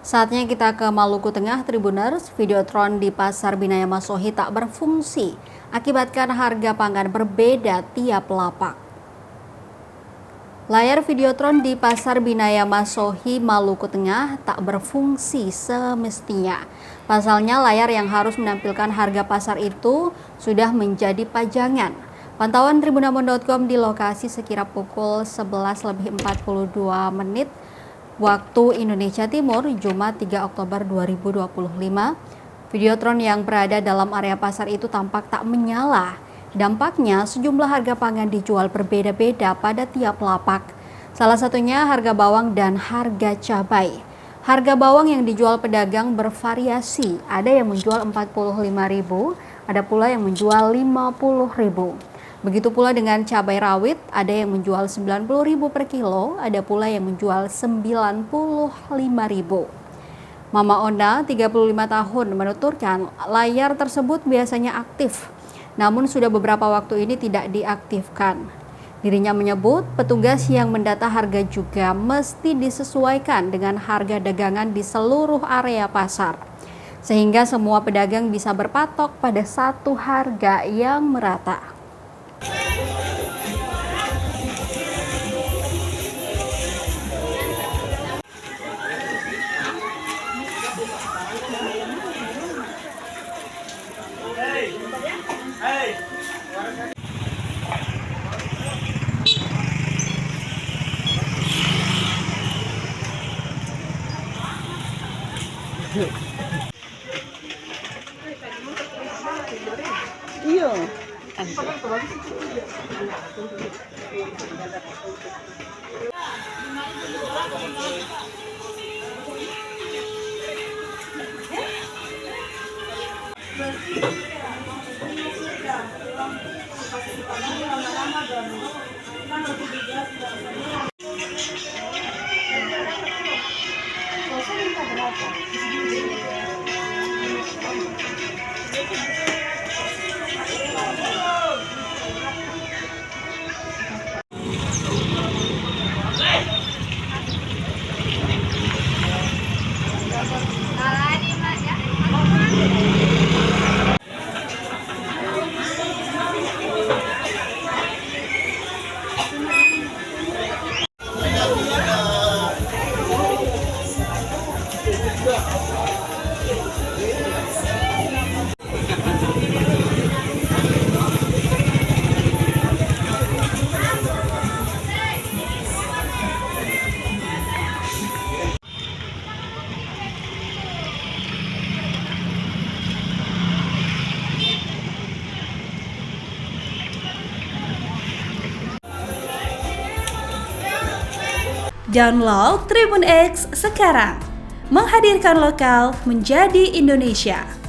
Saatnya kita ke Maluku Tengah, Tribuners. Videotron di Pasar Binaya Masohi tak berfungsi, akibatkan harga pangan berbeda tiap lapak. Layar videotron di Pasar Binaya Masohi, Maluku Tengah tak berfungsi semestinya. Pasalnya layar yang harus menampilkan harga pasar itu sudah menjadi pajangan. Pantauan tribunambon.com di lokasi sekira pukul 11:42 waktu Indonesia Timur, Jumat 3 Oktober 2025, videotron yang berada dalam area pasar itu tampak tak menyala. Dampaknya, sejumlah harga pangan dijual berbeda-beda pada tiap lapak. Salah satunya harga bawang dan harga cabai. Harga bawang yang dijual pedagang bervariasi. Ada yang menjual Rp45.000, ada pula yang menjual Rp50.000. Begitu pula dengan cabai rawit, ada yang menjual Rp90.000 per kilo, ada pula yang menjual Rp95.000. Mama Ona, 35 tahun, menuturkan layar tersebut biasanya aktif, namun sudah beberapa waktu ini tidak diaktifkan. Dirinya menyebut petugas yang mendata harga juga mesti disesuaikan dengan harga dagangan di seluruh area pasar, sehingga semua pedagang bisa berpatok pada satu harga yang merata. Iya. Download Tribun X sekarang, menghadirkan lokal menjadi Indonesia.